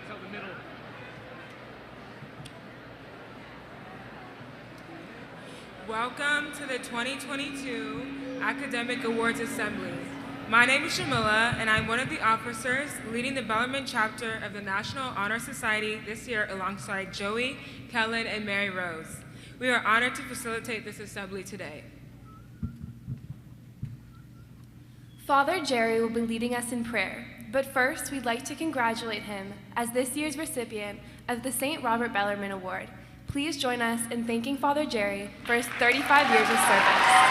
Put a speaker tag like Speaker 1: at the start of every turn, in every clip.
Speaker 1: till the middle.
Speaker 2: Welcome to the 2022 Academic Awards Assembly. My name is Shamila, and I'm one of the officers leading the Bellarmine chapter of the National Honor Society this year alongside Joey, Kellen, and Mary Rose. We are honored to facilitate this assembly today.
Speaker 3: Father Jerry will be leading us in prayer, but first we'd like to congratulate him as this year's recipient of the St. Robert Bellarmine Award. Please join us in thanking Father Jerry for his 35 years of service.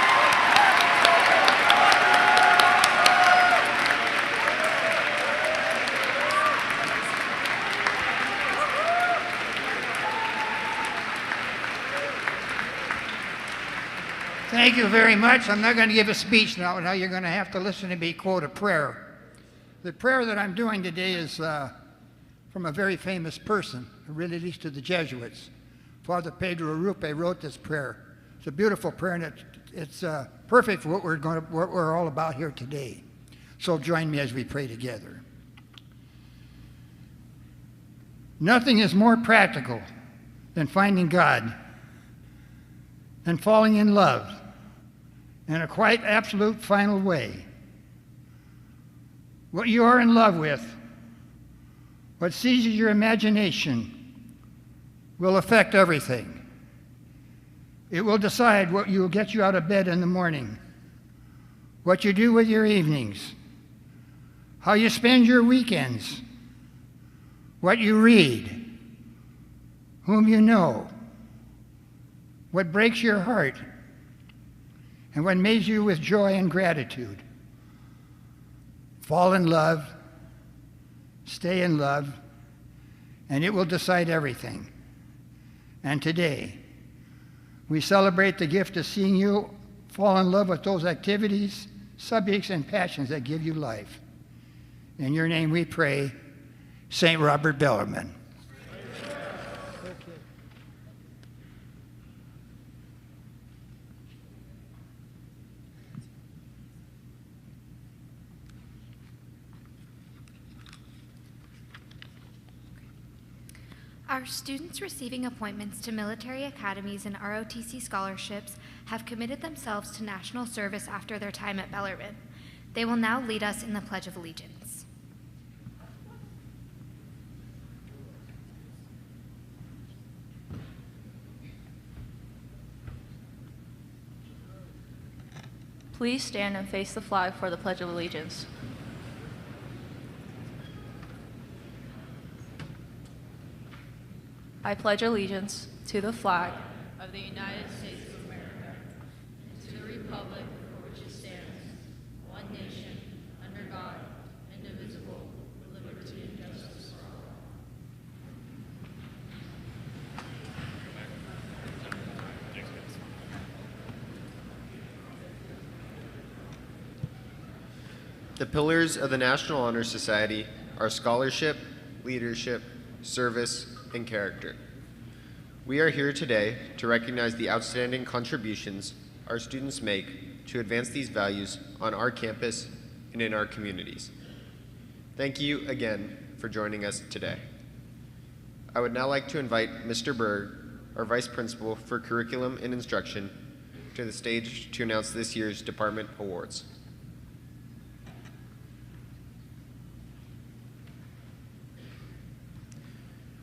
Speaker 4: Thank you very much. I'm not going to give a speech now. Now you're going to have to listen to me quote a prayer. The prayer that I'm doing today is from a very famous person who released to the Jesuits. Father Pedro Rupe wrote this prayer. It's a beautiful prayer, and it's perfect for what we're all about here today. So join me as we pray together. Nothing is more practical than finding God and falling in love in a quite absolute final way. What you are in love with, what seizes your imagination, will affect everything. It will decide what will get you out of bed in the morning, what you do with your evenings, how you spend your weekends, what you read, whom you know, what breaks your heart, and what makes you with joy and gratitude. Fall in love, stay in love, and it will decide everything. And today, we celebrate the gift of seeing you fall in love with those activities, subjects, and passions that give you life. In your name we pray, St. Robert Bellarmine.
Speaker 5: Our students receiving appointments to military academies and ROTC scholarships have committed themselves to national service after their time at Bellarmine. They will now lead us in the Pledge of Allegiance.
Speaker 6: Please stand and face the flag for the Pledge of Allegiance. I pledge allegiance to the flag
Speaker 7: of the United States of America, and to the republic for which it stands, one nation, under God, indivisible, with liberty and justice for all.
Speaker 8: The pillars of the National Honor Society are scholarship, leadership, service, and character. We are here today to recognize the outstanding contributions our students make to advance these values on our campus and in our communities. Thank you again for joining us today. I would now like to invite Mr. Berg, our Vice Principal for Curriculum and Instruction, to the stage to announce this year's department awards.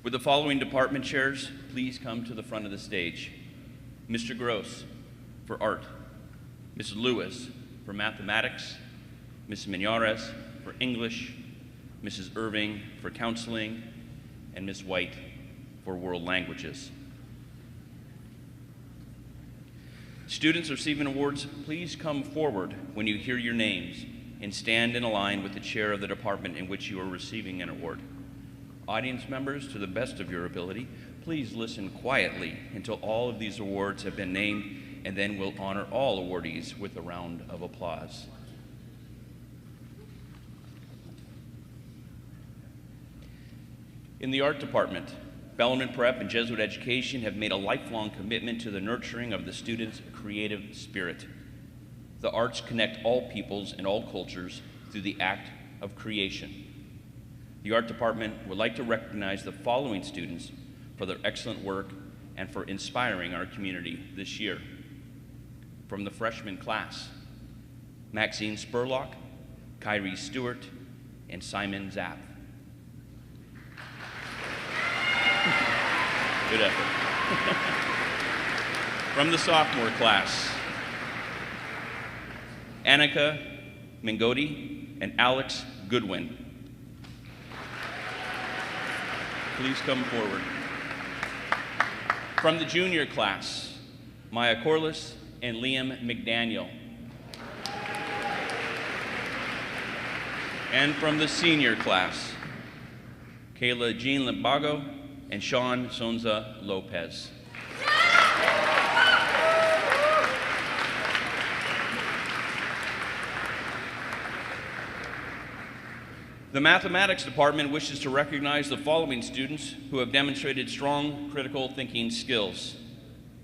Speaker 9: Would the following department chairs please come to the front of the stage? Mr. Gross for art, Ms. Lewis for mathematics, Ms. Minares for English, Mrs. Irving for counseling, and Ms. White for world languages. Students receiving awards, please come forward when you hear your names and stand in a line with the chair of the department in which you are receiving an award. Audience members, to the best of your ability, please listen quietly until all of these awards have been named, and then we'll honor all awardees with a round of applause. In the art department, Bellarmine Prep and Jesuit Education have made a lifelong commitment to the nurturing of the students' creative spirit. The arts connect all peoples and all cultures through the act of creation. The art department would like to recognize the following students for their excellent work and for inspiring our community this year. From the freshman class, Maxine Spurlock, Kyrie Stewart, and Simon Zapp. Good effort. From the sophomore class, Annika Mingodi and Alex Goodwin. Please come forward. From the junior class, Maya Corliss and Liam McDaniel. And from the senior class, Kayla Jean Limbago and Sean Sonza Lopez. The mathematics department wishes to recognize the following students who have demonstrated strong critical thinking skills.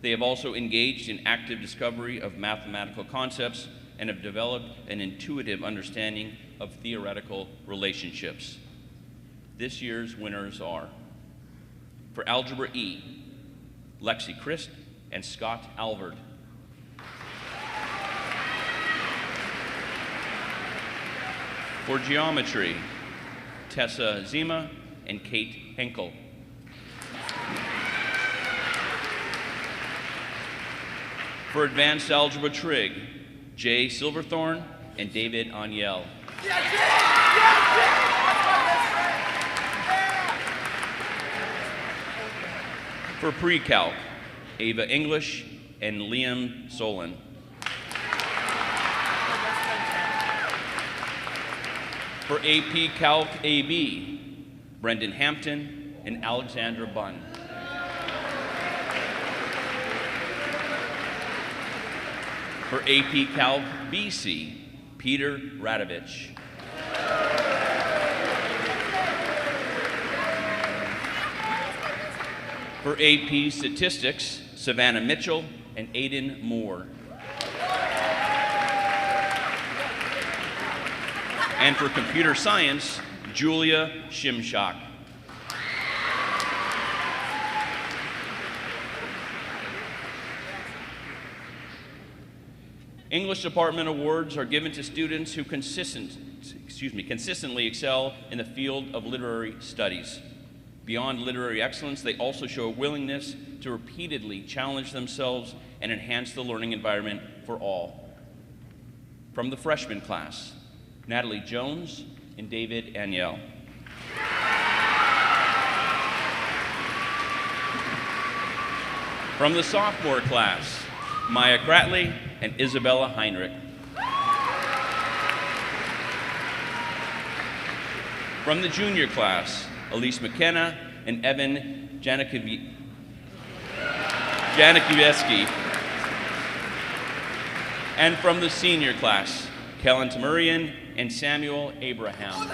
Speaker 9: They have also engaged in active discovery of mathematical concepts and have developed an intuitive understanding of theoretical relationships. This year's winners are, for Algebra E, Lexi Christ and Scott Alvord. For Geometry, Tessa Zima and Kate Henkel. For Advanced Algebra Trig, Jay Silverthorne and David Aniel. For Pre-Calc, Ava English and Liam Solon. For AP Calc AB, Brendan Hampton and Alexandra Bunn. For AP Calc BC, Peter Radovich. For AP Statistics, Savannah Mitchell and Aiden Moore. And for Computer Science, Julia Shimshak. English department awards are given to students who consistently excel in the field of literary studies. Beyond literary excellence, they also show a willingness to repeatedly challenge themselves and enhance the learning environment for all. From the freshman class, Natalie Jones and David Aniel. From the sophomore class, Maya Kratley and Isabella Heinrich. From the junior class, Elise McKenna and Evan Janikieski. And from the senior class, Kellen Tamurian and Samuel Abraham.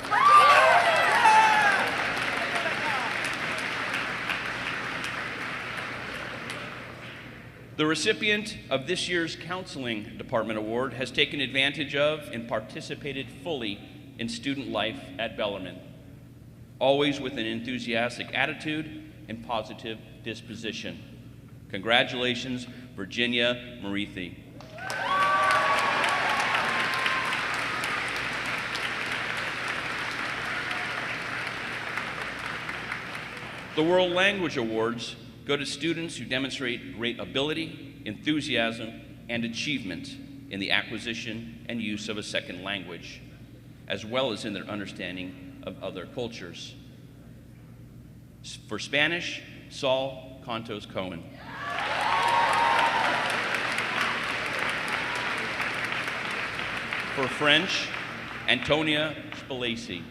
Speaker 9: The recipient of this year's Counseling Department Award has taken advantage of and participated fully in student life at Bellarmine, always with an enthusiastic attitude and positive disposition. Congratulations, Virginia Marithi. The World Language Awards go to students who demonstrate great ability, enthusiasm, and achievement in the acquisition and use of a second language, as well as in their understanding of other cultures. For Spanish, Saul Contos Cohen. For French, Antonia Spalaci.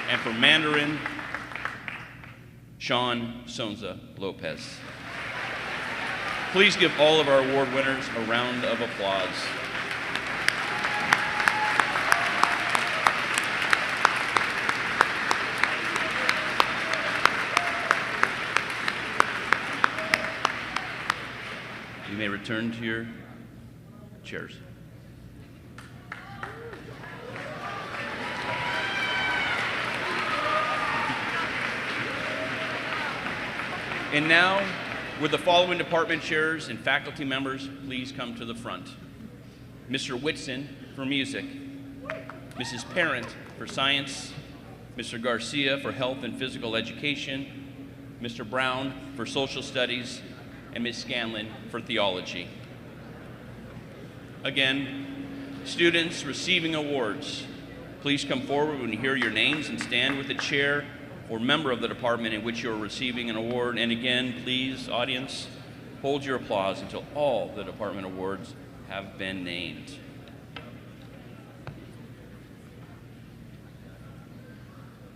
Speaker 9: And for Mandarin, Sean Sonza Lopez. Please give all of our award winners a round of applause. You may return to your chairs. And now, would the following department chairs and faculty members please come to the front? Mr. Whitson for music, Mrs. Parent for science, Mr. Garcia for health and physical education, Mr. Brown for social studies, and Ms. Scanlon for theology. Again, students receiving awards, please come forward when you hear your names and stand with the chair or member of the department in which you are receiving an award. And again, please, audience, hold your applause until all the department awards have been named.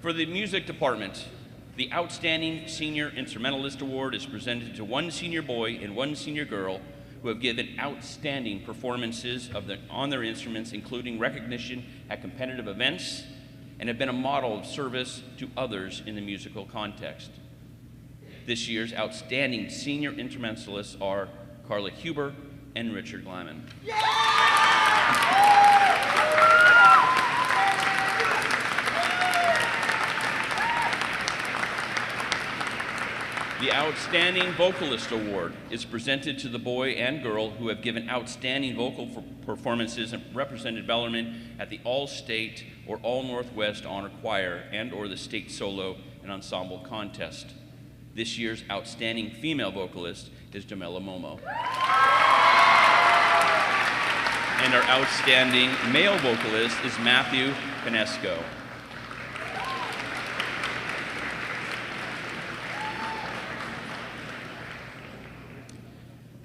Speaker 9: For the music department, the Outstanding Senior Instrumentalist Award is presented to one senior boy and one senior girl who have given outstanding performances on their instruments, including recognition at competitive events, and have been a model of service to others in the musical context. This year's outstanding senior instrumentalists are Carla Huber and Richard Glyman. The Outstanding Vocalist Award is presented to the boy and girl who have given outstanding vocal performances and represented Bellarmine at the All-State or All-Northwest Honor Choir and/or the State Solo and Ensemble Contest. This year's Outstanding Female Vocalist is Jamila Momo. And our Outstanding Male Vocalist is Matthew Pinesco.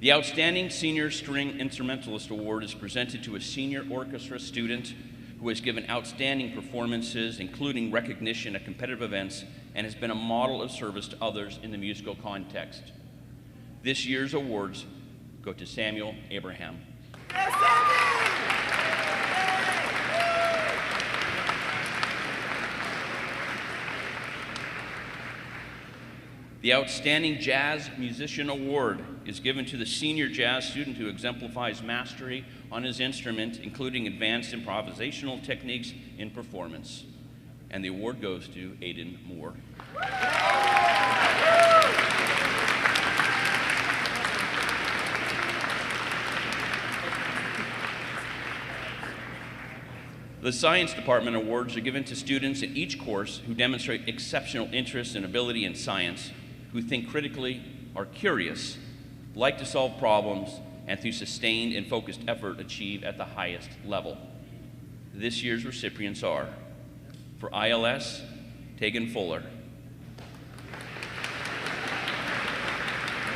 Speaker 9: The Outstanding Senior String Instrumentalist Award is presented to a senior orchestra student who has given outstanding performances, including recognition at competitive events, and has been a model of service to others in the musical context. This year's awards go to Samuel Abraham. The Outstanding Jazz Musician Award is given to the senior jazz student who exemplifies mastery on his instrument, including advanced improvisational techniques in performance. And the award goes to Aidan Moore. The Science Department awards are given to students in each course who demonstrate exceptional interest and ability in science, who think critically, are curious, like to solve problems, and through sustained and focused effort achieve at the highest level. This year's recipients are, for ILS, Tegan Fuller.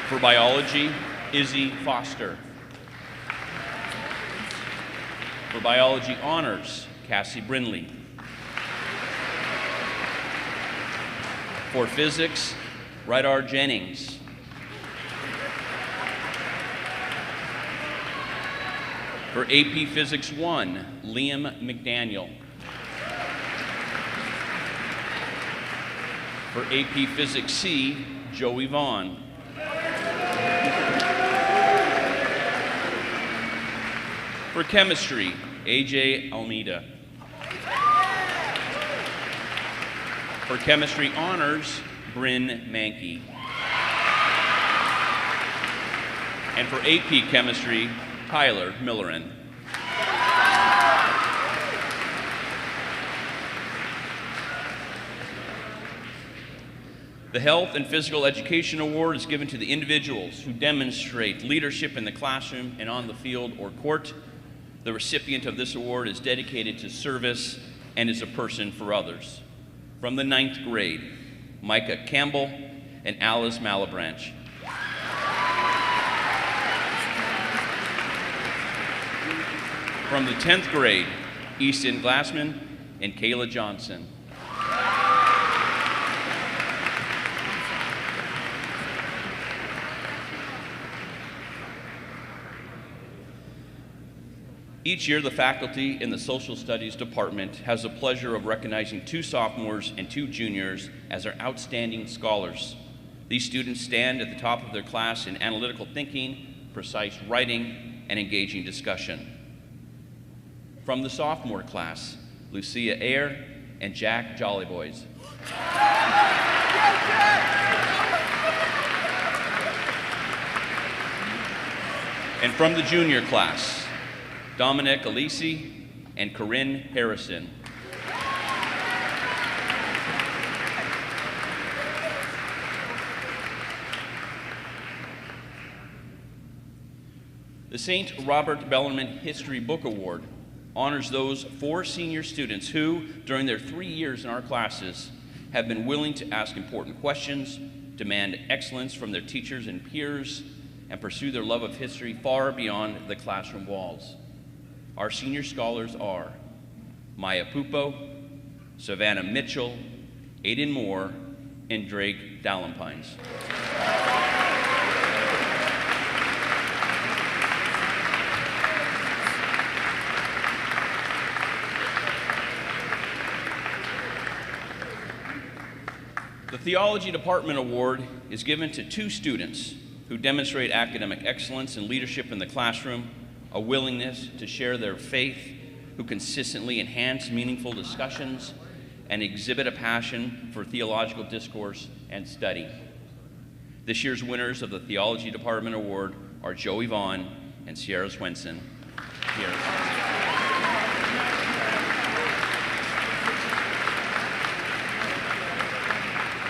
Speaker 9: For biology, Izzy Foster. For biology honors, Cassie Brindley. For physics, Rydar Jennings. For AP Physics 1, Liam McDaniel. For AP Physics C, Joey Vaughn. For chemistry, AJ Almeida. For chemistry honors, Bryn Mankey. And for AP Chemistry, Tyler Millerin. The Health and Physical Education Award is given to the individuals who demonstrate leadership in the classroom and on the field or court. The recipient of this award is dedicated to service and is a person for others. From the 9th grade, Micah Campbell and Alice Malabranche. From the 10th grade, Easton Glassman and Kayla Johnson. Each year, the faculty in the Social Studies Department has the pleasure of recognizing 2 sophomores and 2 juniors as our outstanding scholars. These students stand at the top of their class in analytical thinking, precise writing, and engaging discussion. From the sophomore class, Lucia Ayer and Jack Jollyboys. And from the junior class, Dominic Alisi and Corinne Harrison. The St. Robert Bellarmine History Book Award honors those 4 senior students who, during their 3 years in our classes, have been willing to ask important questions, demand excellence from their teachers and peers, and pursue their love of history far beyond the classroom walls. Our senior scholars are Maya Pupo, Savannah Mitchell, Aiden Moore, and Drake Dallempines. The Theology Department Award is given to 2 students who demonstrate academic excellence and leadership in the classroom, a willingness to share their faith, who consistently enhance meaningful discussions, and exhibit a passion for theological discourse and study. This year's winners of the Theology Department Award are Joey Vaughn and Sierra Swenson. Here.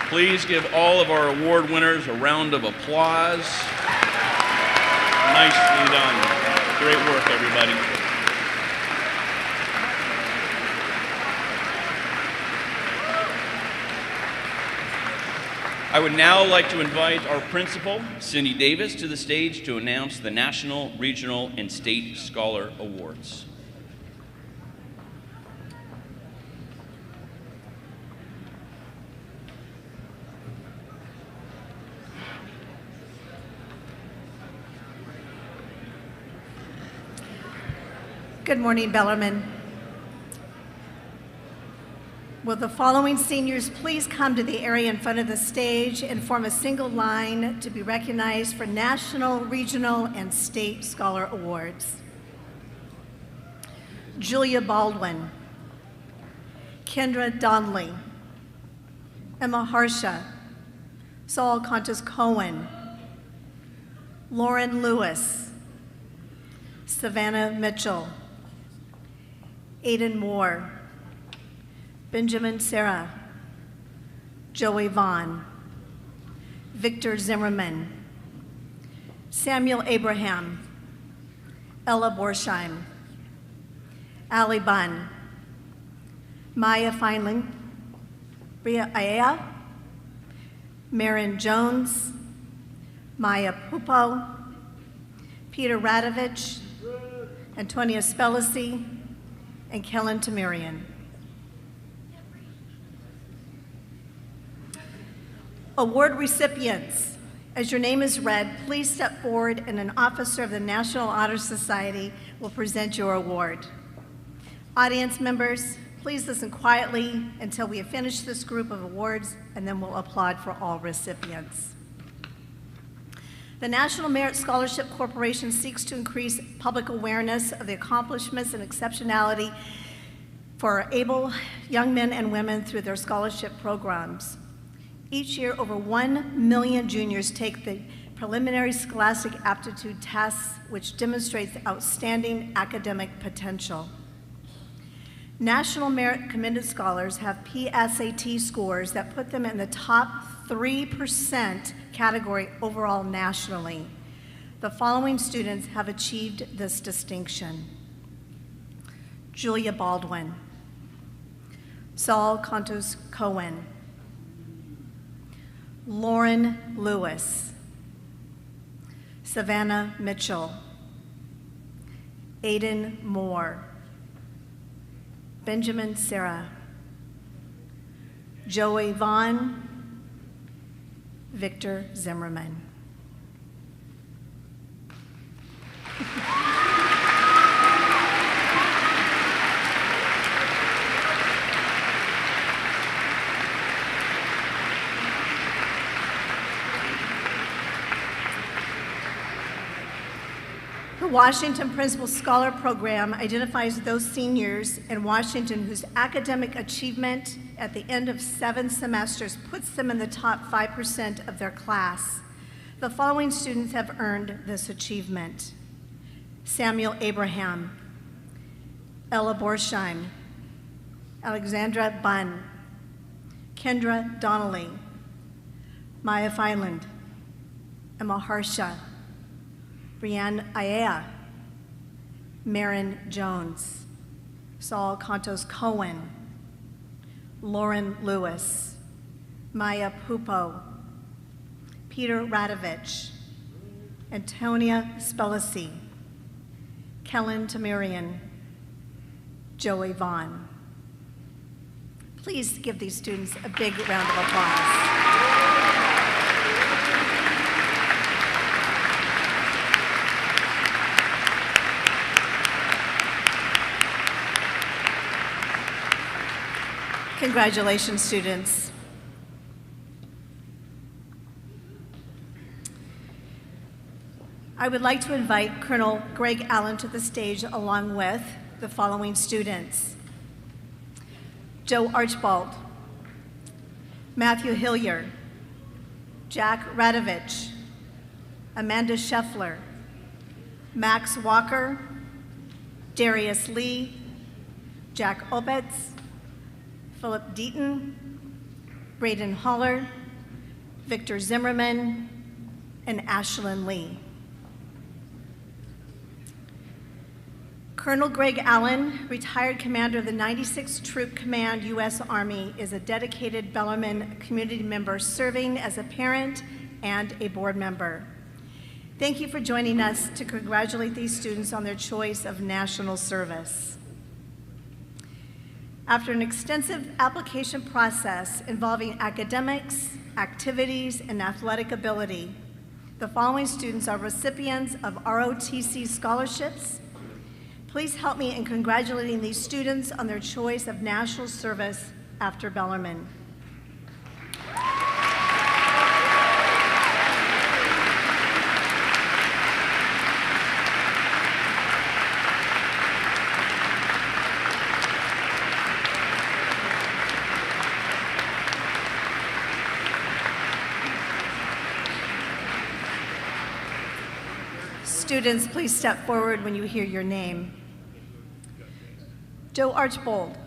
Speaker 9: Please give all of our award winners a round of applause. Nicely done. Great work, everybody. I would now like to invite our principal, Cindy Davis, to the stage to announce the National, Regional, and State Scholar Awards.
Speaker 1: Good morning, Bellarmine. Will the following seniors please come to the area in front of the stage and form a single line to be recognized for National, Regional, and State Scholar Awards? Julia Baldwin, Kendra Donnelly, Emma Harsha, Saul Contis Cohen, Lauren Lewis, Savannah Mitchell, Aiden Moore, Benjamin Serra, Joey Vaughn, Victor Zimmerman, Samuel Abraham, Ella Borsheim, Ali Bunn, Maya Feinling, Bria Aya, Marin Jones, Maya Pupo, Peter Radovich, Antonia Spelisi, and Kellen Tamirian. Award recipients, as your name is read, please step forward and an officer of the National Honor Society will present your award. Audience members, please listen quietly until we have finished this group of awards, and then we'll applaud for all recipients. The National Merit Scholarship Corporation seeks to increase public awareness of the accomplishments and exceptionality for able young men and women through their scholarship programs. Each year, over 1 million juniors take the preliminary scholastic aptitude tests, which demonstrates outstanding academic potential. National Merit Commended Scholars have PSAT scores that put them in the top 3% category overall nationally. The following students have achieved this distinction: Julia Baldwin, Saul Contos Cohen, Lauren Lewis, Savannah Mitchell, Aiden Moore, Benjamin Serra, Joey Vaughn, Victor Zimmerman. The Washington Principal Scholar Program identifies those seniors in Washington whose academic achievement at the end of 7 semesters puts them in the top 5% of their class. The following students have earned this achievement: Samuel Abraham, Ella Borsheim, Alexandra Bunn, Kendra Donnelly, Maya Filand, Emma Harsha, Brianne Ayea, Marin Jones, Saul Contos Cohen, Lauren Lewis, Maya Pupo, Peter Radovich, Antonia Spelisi, Kellen Tamirian, Joey Vaughn. Please give these students a big round of applause. Congratulations, students. I would like to invite Colonel Greg Allen to the stage along with the following students: Joe Archibald, Matthew Hillier, Jack Radovich, Amanda Scheffler, Max Walker, Darius Lee, Jack Obetz, Philip Deaton, Braden Holler, Victor Zimmerman, and Ashlyn Lee. Colonel Greg Allen, retired commander of the 96th Troop Command, U.S. Army, is a dedicated Bellarmine community member serving as a parent and a board member. Thank you for joining us to congratulate these students on their choice of national service. After an extensive application process involving academics, activities, and athletic ability, the following students are recipients of ROTC scholarships. Please help me in congratulating these students on their choice of national service after Bellarmine. Students, please step forward when you hear your name. Joe Archibald.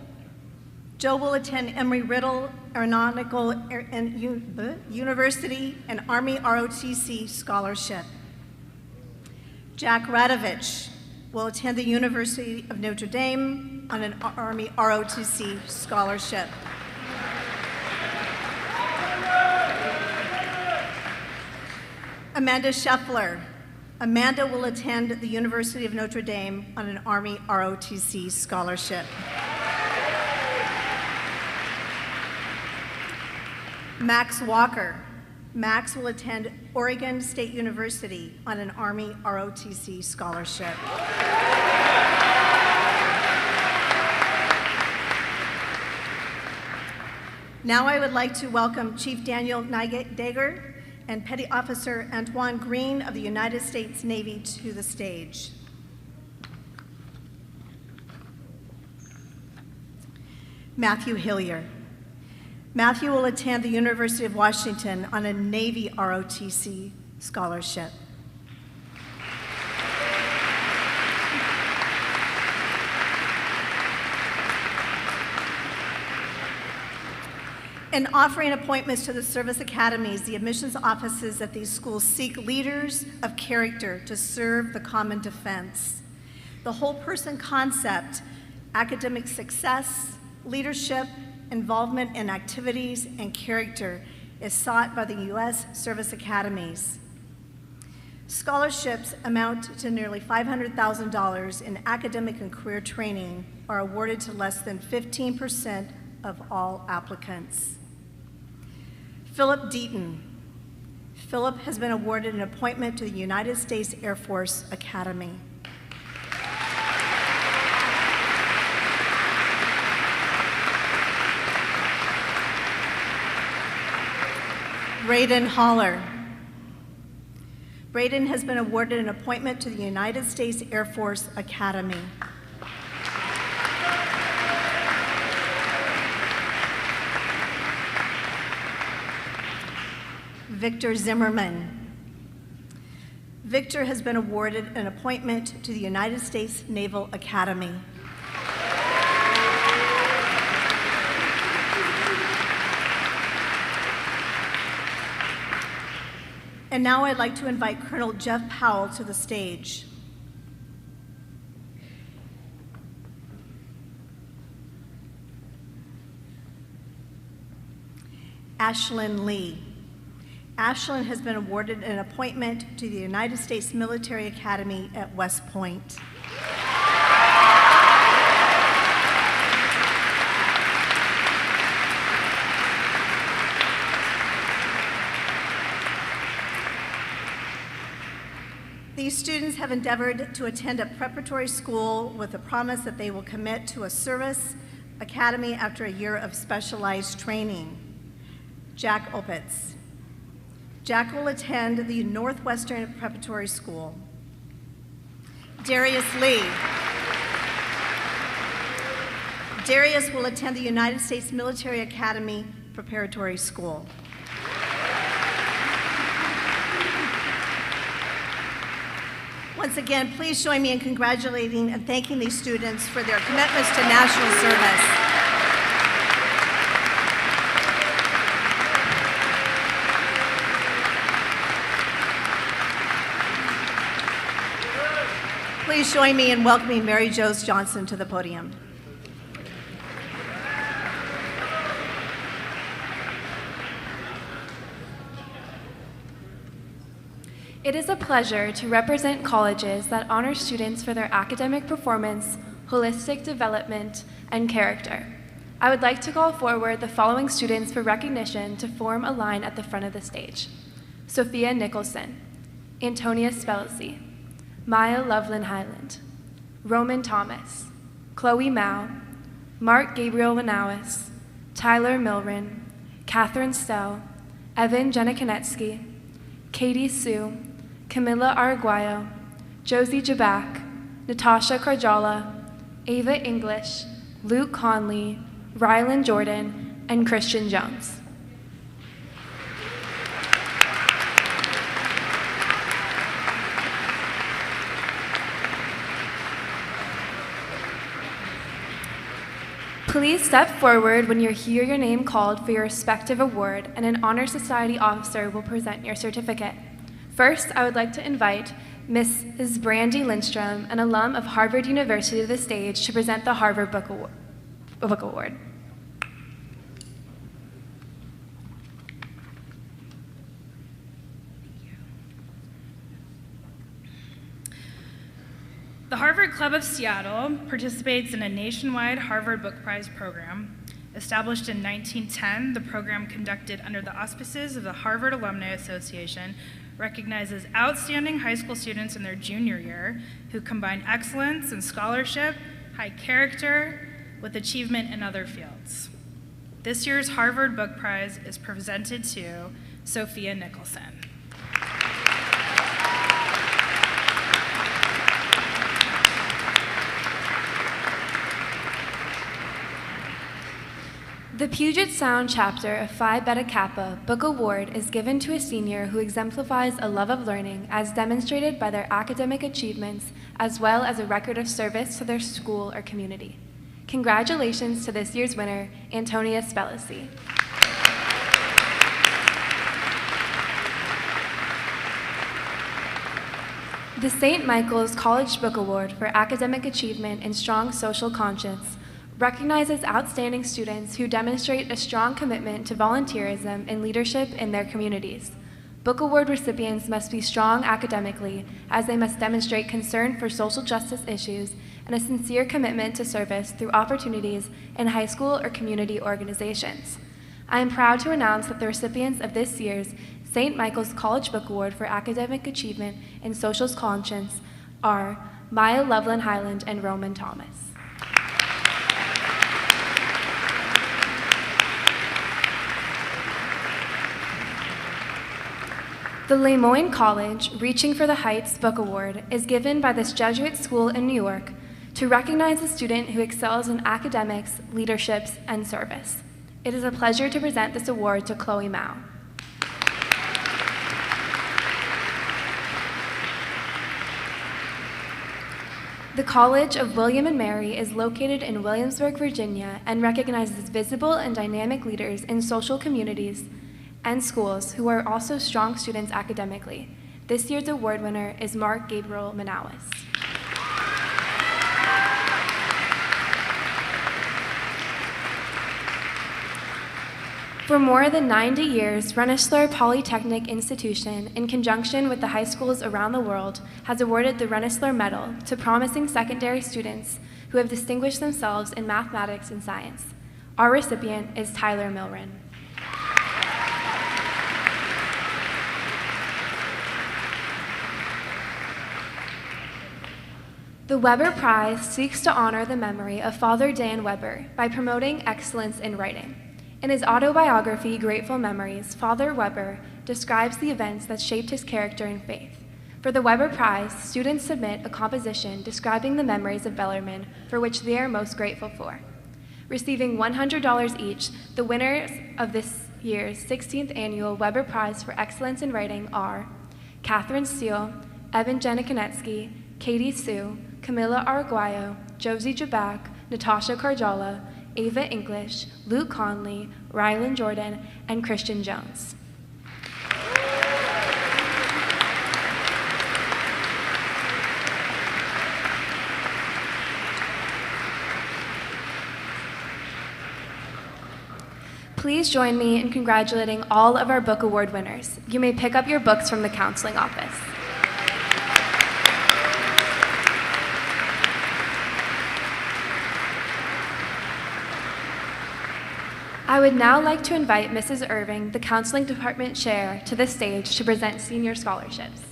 Speaker 1: Joe will attend Embry-Riddle Aeronautical University and Army ROTC scholarship. Jack Radovich will attend the University of Notre Dame on an Army ROTC scholarship. Amanda Scheffler. Amanda will attend the University of Notre Dame on an Army ROTC scholarship. Max Walker. Max will attend Oregon State University on an Army ROTC scholarship. Now I would like to welcome Chief Daniel Dager and Petty Officer Antoine Green of the United States Navy to the stage. Matthew Hillier. Matthew will attend the University of Washington on a Navy ROTC scholarship. In offering appointments to the service academies, the admissions offices at these schools seek leaders of character to serve the common defense. The whole person concept, academic success, leadership, involvement in activities, and character is sought by the U.S. service academies. Scholarships amount to nearly $500,000 in academic and career training are awarded to less than 15% of all applicants. Philip Deaton. Philip has been awarded an appointment to the United States Air Force Academy. Braden Holler. Braden has been awarded an appointment to the United States Air Force Academy. Victor Zimmerman. Victor has been awarded an appointment to the United States Naval Academy. And now I'd like to invite Colonel Jeff Powell to the stage. Ashlyn Lee. Ashlyn has been awarded an appointment to the United States Military Academy at West Point. These students have endeavored to attend a preparatory school with the promise that they will commit to a service academy after a year of specialized training. Jack Opitz. Jack will attend the Northwestern Preparatory School. Darius Lee. Darius will attend the United States Military Academy Preparatory School. Once again, please join me in congratulating and thanking these students for their commitments to national service. Please join me in welcoming Mary Jo Johnson to the podium.
Speaker 3: It is a pleasure to represent colleges that honor students for their academic performance, holistic development, and character. I would like to call forward the following students for recognition to form a line at the front of the stage: Sophia Nicholson, Antonia Spelisi, Maya Loveland Highland, Roman Thomas, Chloe Mao, Mark Gabriel Manawis, Tyler Milren, Catherine Stell, Evan Jenikonetsky, Katie Sue, Camilla Araguayo, Josie Jabak, Natasha Karjala, Ava English, Luke Conley, Rylan Jordan, and Christian Jones. Please step forward when you hear your name called for your respective award, and an Honor Society officer will present your certificate. First, I would like to invite Mrs. Brandy Lindstrom, an alum of Harvard University, to the stage to present the Harvard Book Award.
Speaker 10: The Harvard Club of Seattle participates in a nationwide Harvard Book Prize program. Established in 1910, the program, conducted under the auspices of the Harvard Alumni Association, recognizes outstanding high school students in their junior year who combine excellence in scholarship, high character, with achievement in other fields. This year's Harvard Book Prize is presented to Sophia Nicholson.
Speaker 3: The Puget Sound chapter of Phi Beta Kappa Book Award is given to a senior who exemplifies a love of learning as demonstrated by their academic achievements, as well as a record of service to their school or community. Congratulations to this year's winner, Antonia Spelisi. The St. Michael's College Book Award for Academic Achievement and Strong Social Conscience recognizes outstanding students who demonstrate a strong commitment to volunteerism and leadership in their communities. Book Award recipients must be strong academically, as they must demonstrate concern for social justice issues and a sincere commitment to service through opportunities in high school or community organizations. I am proud to announce that the recipients of this year's St. Michael's College Book Award for Academic Achievement and Social Conscience are Maya Loveland Highland and Roman Thomas. The Le Moyne College Reaching for the Heights Book Award is given by this Jesuit school in New York to recognize a student who excels in academics, leadership, and service. It is a pleasure to present this award to Chloe Mao. The College of William and Mary is located in Williamsburg, Virginia, and recognizes visible and dynamic leaders in social communities and schools who are also strong students academically. This year's award winner is Mark Gabriel Manawis. For more than 90 years, Dressler Polytechnic Institution, in conjunction with the high schools around the world, has awarded the Dressler Medal to promising secondary students who have distinguished themselves in mathematics and science. Our recipient is Tyler Milren. The Weber Prize seeks to honor the memory of Father Dan Weber by promoting excellence in writing. In his autobiography, Grateful Memories, Father Weber describes the events that shaped his character and faith. For the Weber Prize, students submit a composition describing the memories of Bellarmine for which they are most grateful for. Receiving $100 each, the winners of this year's 16th Annual Weber Prize for Excellence in Writing are Catherine Steele, Evan Janikonetsky, Katie Sue, Camilla Arguello, Josie Jabak, Natasha Karjala, Ava English, Luke Conley, Rylan Jordan, and Christian Jones. Please join me in congratulating all of our book award winners. You may pick up your books from the counseling office. I would now like to invite Mrs. Irving, the Counseling Department Chair, to the stage to present senior scholarships.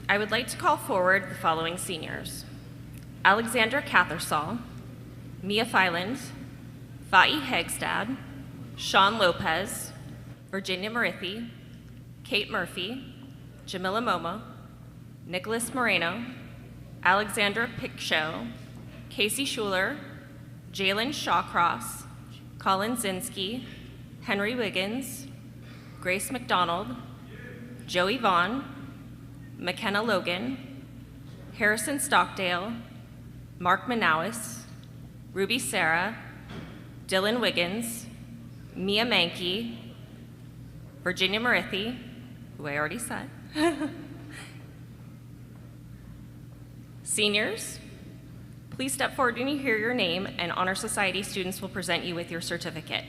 Speaker 11: I would like to call forward the following seniors: Alexandra Cathersahl, Mia Fyland, Fa'i Hegstad, Sean Lopez, Virginia Marithi, Kate Murphy, Jamila Momo, Nicholas Moreno, Alexandra Picshow, Casey Schuler, Jalen Shawcross, Colin Zinsky, Henry Wiggins, Grace McDonald, Joey Vaughn, McKenna Logan, Harrison Stockdale, Mark Manawis, Ruby Sarah, Dylan Wiggins, Mia Mankey, Virginia Marithi, who I already said. Seniors, please step forward when you hear your name, and Honor Society students will present you with your certificate.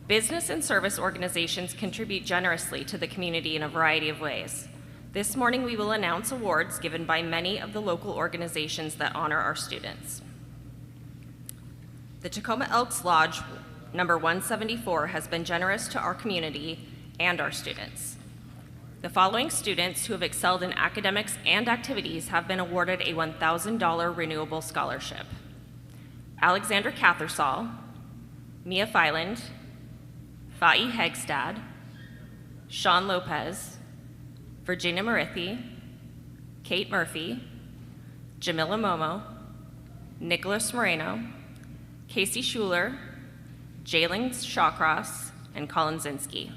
Speaker 11: Business and service organizations contribute generously to the community in a variety of ways. This morning we will announce awards given by many of the local organizations that honor our students. The Tacoma Elks Lodge number 174 has been generous to our community and our students. The following students who have excelled in academics and activities have been awarded a $1,000 renewable scholarship: Alexandra Cathersahl, Mia Fyland, Fa'i Hegstad, Sean Lopez, Virginia Marithi, Kate Murphy, Jamila Momo, Nicholas Moreno, Casey Schuler, Jalen Shawcross, and Colin Zinsky.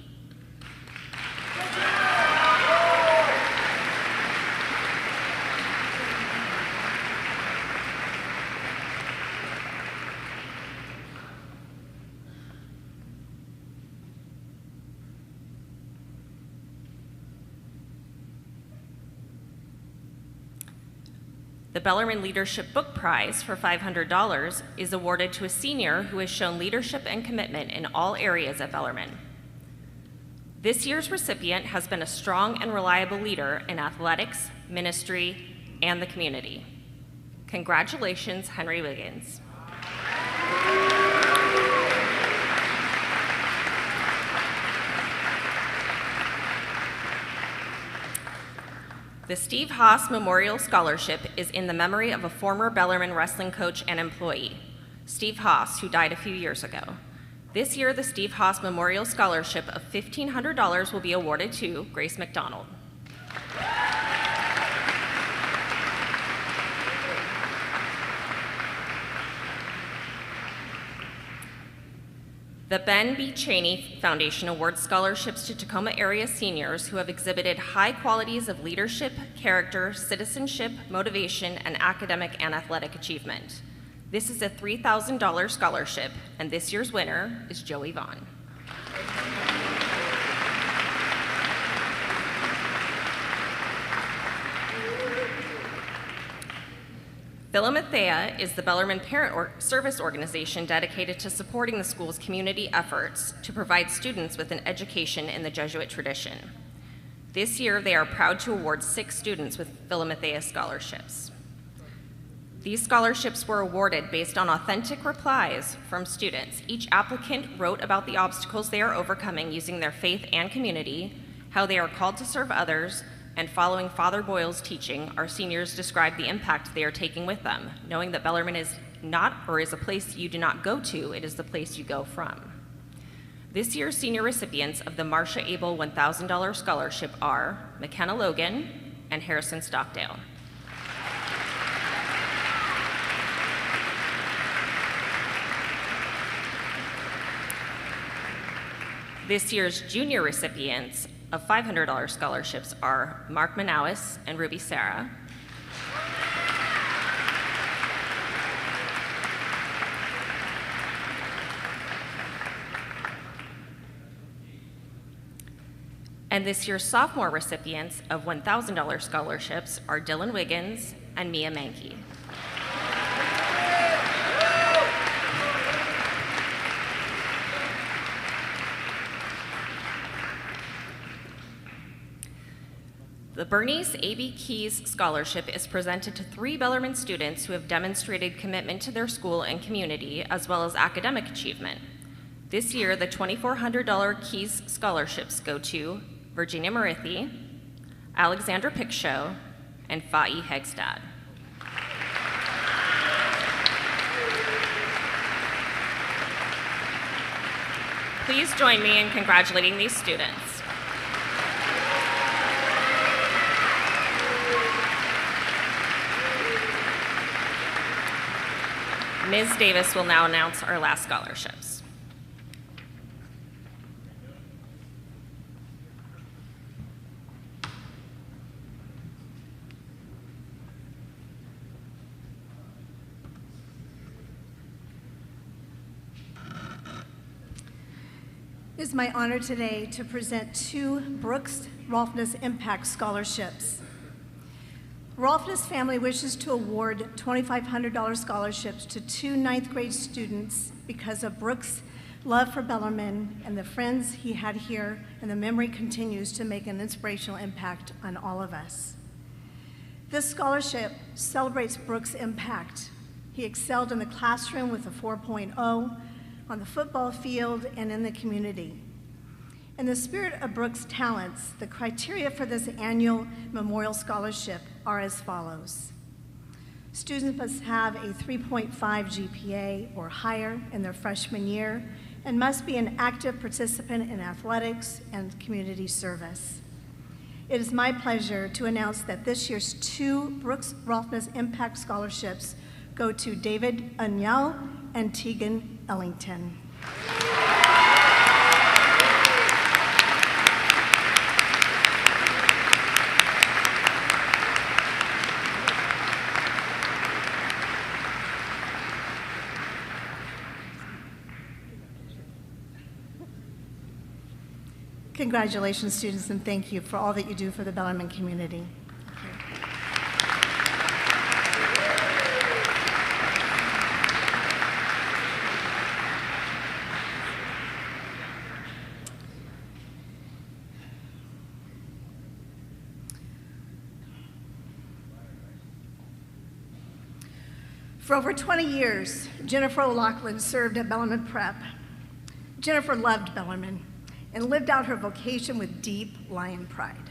Speaker 11: The Bellarmine Leadership Book Prize for $500 is awarded to a senior who has shown leadership and commitment in all areas at Bellarmine. This year's recipient has been a strong and reliable leader in athletics, ministry, and the community. Congratulations, Henry Wiggins. The Steve Haas Memorial Scholarship is in the memory of a former Bellarmine wrestling coach and employee, Steve Haas, who died a few years ago. This year, the Steve Haas Memorial Scholarship of $1,500 will be awarded to Grace McDonald. The Ben B. Cheney Foundation awards scholarships to Tacoma area seniors who have exhibited high qualities of leadership, character, citizenship, motivation, and academic and athletic achievement. This is a $3,000 scholarship, and this year's winner is Joey Vaughn. Philomathea is the Bellarmine Parent Service Organization dedicated to supporting the school's community efforts to provide students with an education in the Jesuit tradition. This year, they are proud to award 6 students with Philomathea scholarships. These scholarships were awarded based on authentic replies from students. Each applicant wrote about the obstacles they are overcoming using their faith and community, how they are called to serve others, and following Father Boyle's teaching, our seniors describe the impact they are taking with them, knowing that Bellarmine is not or is a place you do not go to, it is the place you go from. This year's senior recipients of the Marcia Abel $1,000 scholarship are McKenna Logan and Harrison Stockdale. This year's junior recipients of $500 scholarships are Mark Manawis and Ruby Sarah. And this year's sophomore recipients of $1,000 scholarships are Dylan Wiggins and Mia Mankey. The Bernice A.B. Keys Scholarship is presented to 3 Bellarmine students who have demonstrated commitment to their school and community, as well as academic achievement. This year, the $2,400 Keys scholarships go to Virginia Marithi, Alexandra Picshow, and Fa'i Hegstad. Please join me in congratulating these students. Ms. Davis will now announce our last scholarships.
Speaker 1: It is my honor today to present 2 Brooks Rolfness Impact Scholarships. Rolfness family wishes to award $2,500 scholarships to 2 ninth grade students because of Brooks' love for Bellarmine and the friends he had here, and the memory continues to make an inspirational impact on all of us. This scholarship celebrates Brooks' impact. He excelled in the classroom with a 4.0, on the football field, and in the community. In the spirit of Brooks' talents, the criteria for this annual memorial scholarship are as follows. Students must have a 3.5 GPA or higher in their freshman year and must be an active participant in athletics and community service. It is my pleasure to announce that this year's 2 Brooks Rolfness Impact Scholarships go to David Anyal and Tegan Ellington. Congratulations, students, and thank you for all that you do for the Bellarmine community. For over 20 years, Jennifer O'Loughlin served at Bellarmine Prep. Jennifer loved Bellarmine and lived out her vocation with deep lion pride.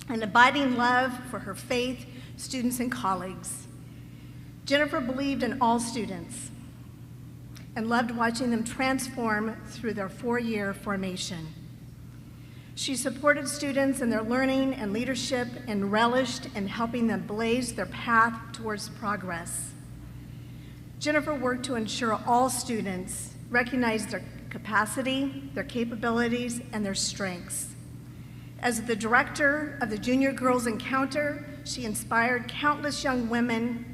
Speaker 1: An abiding love for her faith, students, and colleagues. Jennifer believed in all students and loved watching them transform through their 4-year formation. She supported students in their learning and leadership and relished in helping them blaze their path towards progress. Jennifer worked to ensure all students recognize their capacity, their capabilities, and their strengths. As the director of the Junior Girls Encounter, she inspired countless young women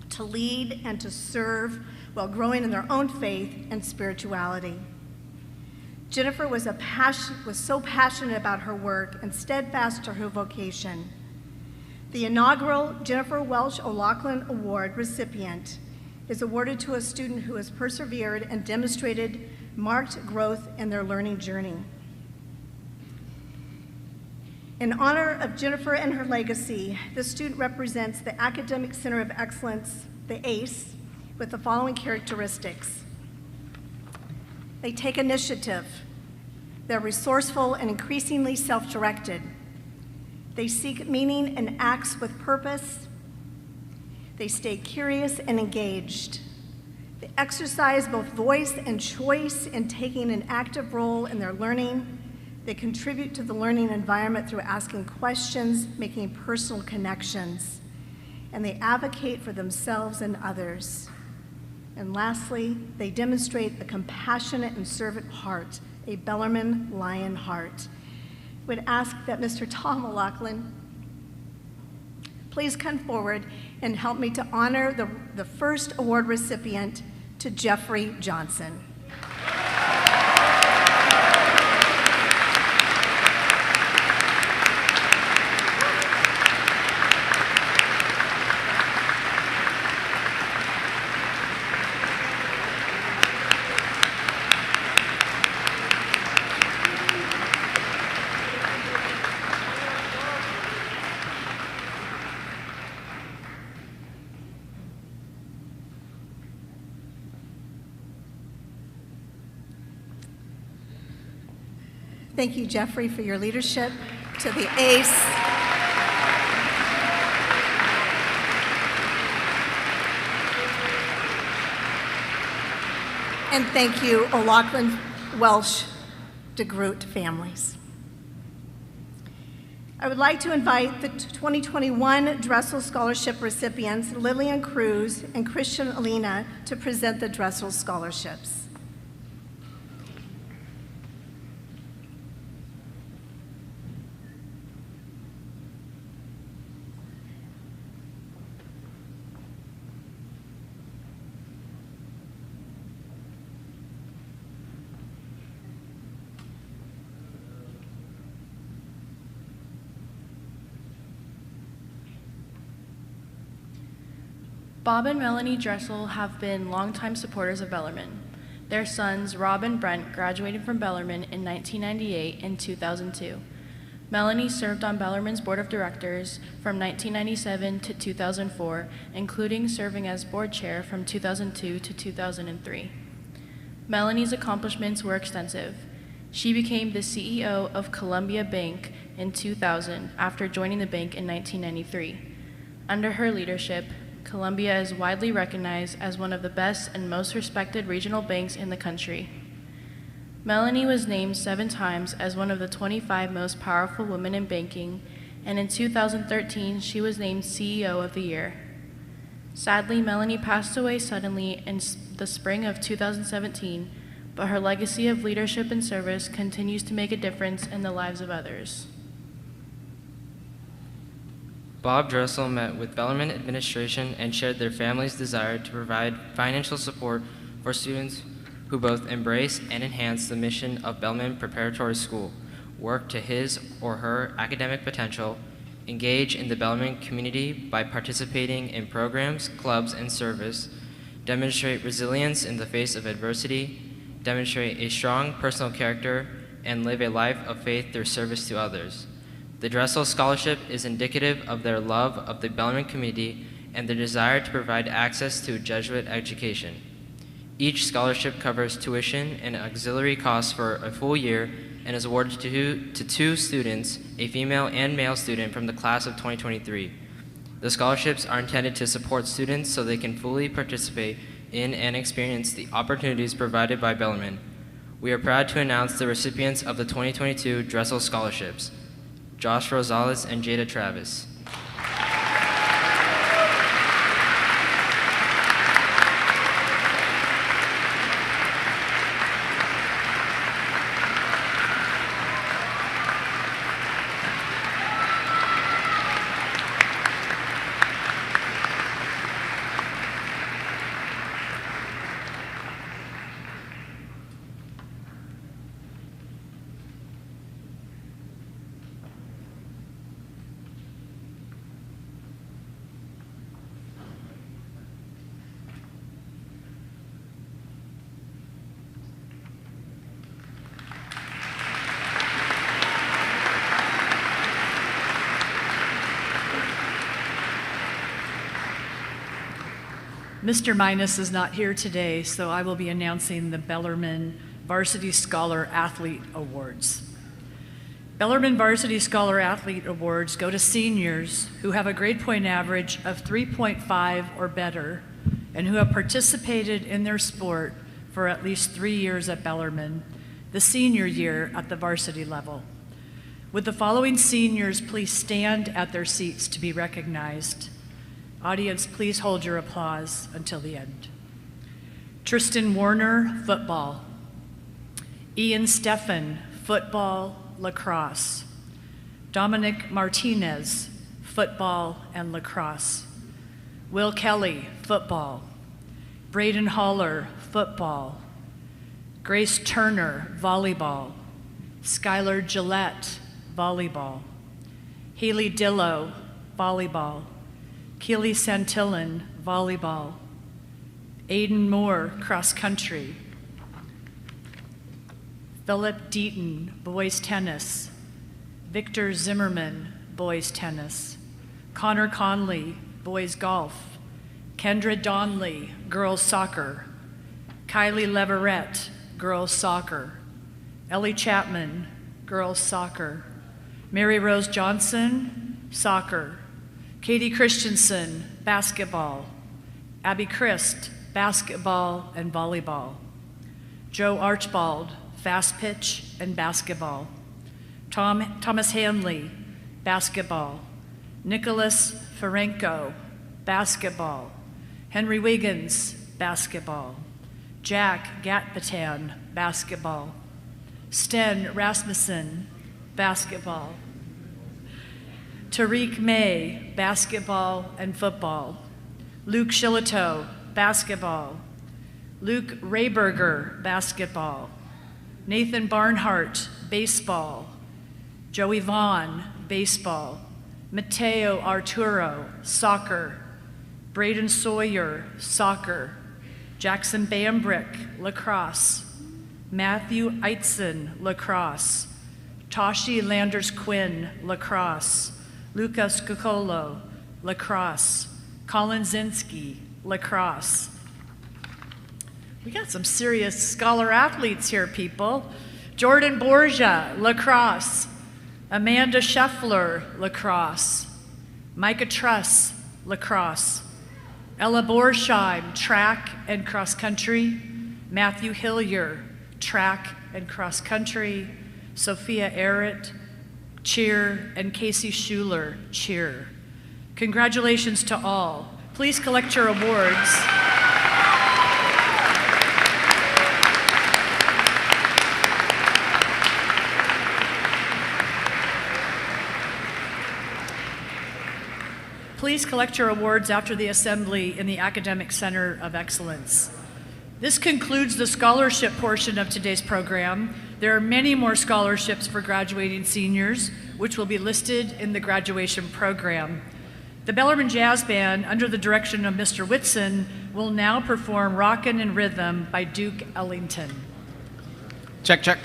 Speaker 1: to lead and to serve while growing in their own faith and spirituality. Jennifer was so passionate about her work and steadfast to her vocation. The inaugural Jennifer Welsh O'Loughlin Award recipient is awarded to a student who has persevered and demonstrated marked growth in their learning journey. In honor of Jennifer and her legacy, this student represents the Academic Center of Excellence, the ACE, with the following characteristics. They take initiative. They're resourceful and increasingly self-directed. They seek meaning and acts with purpose. They stay curious and engaged. They exercise both voice and choice in taking an active role in their learning. They contribute to the learning environment through asking questions, making personal connections, and they advocate for themselves and others. And lastly, they demonstrate a compassionate and servant heart, a Bellarmine lion heart. Would ask that Mr. Tom O'Loughlin please come forward and help me to honor the first award recipient, to Jeffrey Johnson. Thank you, Jeffrey, for your leadership. To the ACE. And thank you, O'Loughlin, Welsh, DeGroot families. I would like to invite the 2021 Dressler Scholarship recipients, Lillian Cruz and Christian Alina, to present the Dressler Scholarships.
Speaker 12: Bob and Melanie Dressel have been longtime supporters of Bellarmine. Their sons, Rob and Brent, graduated from Bellarmine in 1998 and 2002. Melanie served on Bellarmine's board of directors from 1997 to 2004, including serving as board chair from 2002 to 2003. Melanie's accomplishments were extensive. She became the CEO of Columbia Bank in 2000 after joining the bank in 1993. Under her leadership, Columbia is widely recognized as one of the best and most respected regional banks in the country. Melanie was named 7 times as one of the 25 most powerful women in banking, and in 2013, she was named CEO of the Year. Sadly, Melanie passed away suddenly in the spring of 2017, but her legacy of leadership and service continues to make a difference in the lives of others.
Speaker 13: Bob Dressel met with Bellarmine administration and shared their family's desire to provide financial support for students who both embrace and enhance the mission of Bellarmine Preparatory School, work to his or her academic potential, engage in the Bellarmine community by participating in programs, clubs, and service, demonstrate resilience in the face of adversity, demonstrate a strong personal character, and live a life of faith through service to others. The Dressel Scholarship is indicative of their love of the Bellarmine community and their desire to provide access to Jesuit education. Each scholarship covers tuition and auxiliary costs for a full year and is awarded to 2 students, a female and male student from the class of 2023. The scholarships are intended to support students so they can fully participate in and experience the opportunities provided by Bellarmine. We are proud to announce the recipients of the 2022 Dressel Scholarships, Josh Rosales and Jada Travis.
Speaker 14: Mr. Minus is not here today, so I will be announcing the Bellarmine Varsity Scholar Athlete Awards. Bellarmine Varsity Scholar Athlete Awards go to seniors who have a grade point average of 3.5 or better and who have participated in their sport for at least 3 years at Bellarmine, the senior year at the varsity level. Would the following seniors please stand at their seats to be recognized? Audience, please hold your applause until the end. Tristan Warner, football. Ian Steffen, football, lacrosse. Dominic Martinez, football and lacrosse. Will Kelly, football. Braden Haller, football. Grace Turner, volleyball. Skylar Gillette, volleyball. Haley Dillow, volleyball. Keely Santillan, volleyball. Aiden Moore, cross country. Philip Deaton, boys tennis. Victor Zimmerman, boys tennis. Connor Conley, boys golf. Kendra Donley, girls soccer. Kylie Leverett, girls soccer. Ellie Chapman, girls soccer. Mary Rose Johnson, soccer. Katie Christensen, basketball. Abby Christ, basketball and volleyball. Joe Archibald, fast pitch and basketball. Thomas Hanley, basketball. Nicholas Ferenko, basketball. Henry Wiggins, basketball. Jack Gatpatan, basketball. Sten Rasmussen, basketball. Tariq May, basketball and football. Luke Shillito, basketball. Luke Rayberger, basketball. Nathan Barnhart, baseball. Joey Vaughn, baseball. Mateo Arturo, soccer. Braden Sawyer, soccer. Jackson Bambrick, lacrosse. Matthew Eitzen, lacrosse. Tashi Landers Quinn, lacrosse. Lucas Cucolo, lacrosse. Colin Zinski, lacrosse. We got some serious scholar athletes here, people. Jordan Borgia, lacrosse. Amanda Scheffler, lacrosse. Micah Truss, lacrosse. Ella Borsheim, track and cross country. Matthew Hillier, track and cross country. Sophia Errett, cheer, and Casey Schuler, cheer. Congratulations to all. Please collect your awards. Please collect your awards after the assembly in the Academic Center of Excellence. This concludes the scholarship portion of today's program. There are many more scholarships for graduating seniors, which will be listed in the graduation program. The Bellarmine Jazz Band, under the direction of Mr. Whitson, will now perform Rockin' in Rhythm by Duke Ellington.
Speaker 15: Check, check.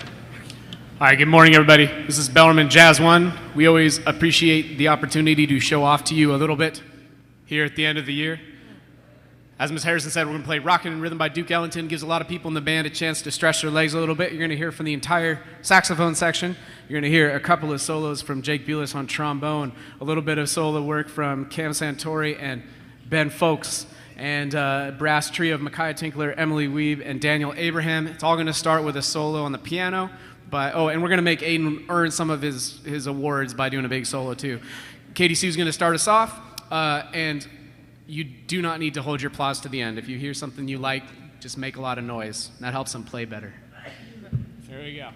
Speaker 15: All right, good morning, everybody. This is Bellarmine Jazz 1. We always appreciate the opportunity to show off to you a little bit here at the end of the year. As Ms. Harrison said, we're going to play Rockin' in Rhythm by Duke Ellington. Gives a lot of people in the band a chance to stretch their legs a little bit. You're going to hear from the entire saxophone section. You're going to hear a couple of solos from Jake Bulis on trombone, a little bit of solo work from Cam Santori and Ben Folks, and brass trio of Micaiah Tinkler, Emily Weeb, and Daniel Abraham. It's all going to start with a solo on the piano. And we're going to make Aiden earn some of his awards by doing a big solo, too. Katie Sue's going to start us off, and you do not need to hold your applause to the end. If you hear something you like, just make a lot of noise. That helps them play better. There we go.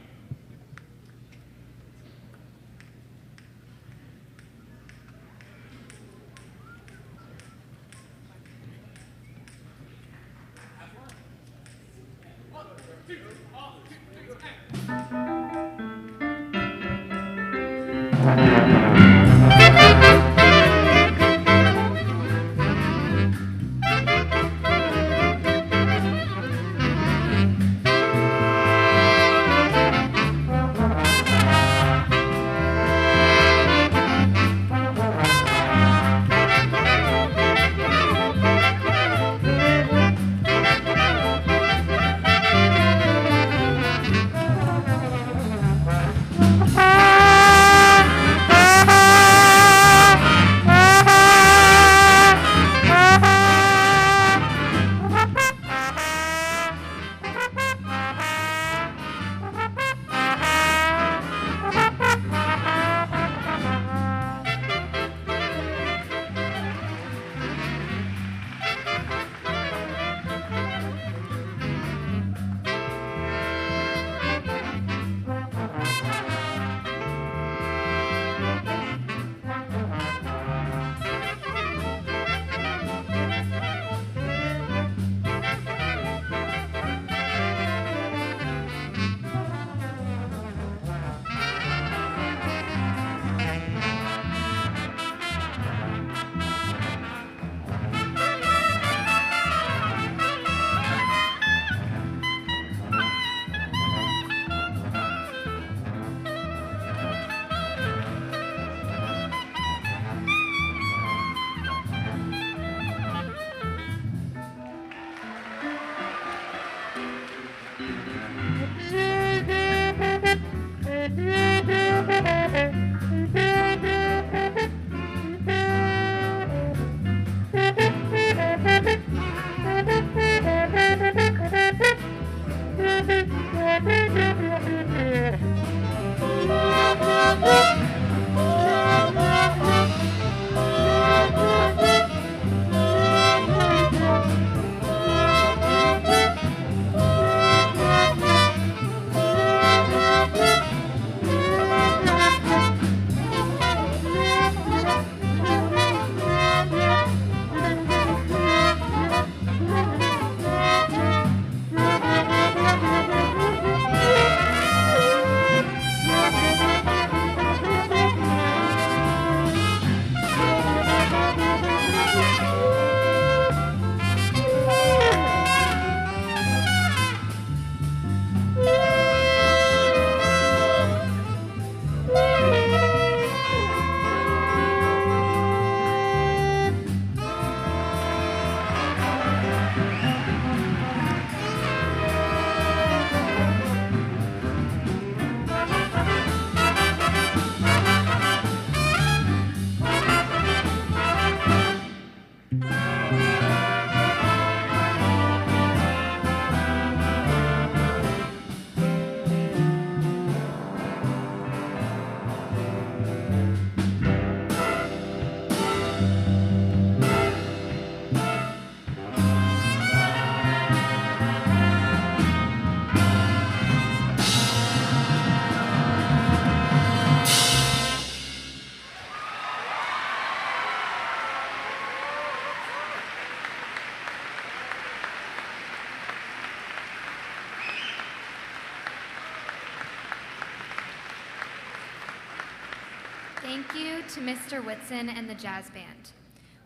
Speaker 5: Thank you to Mr. Whitson and the jazz band.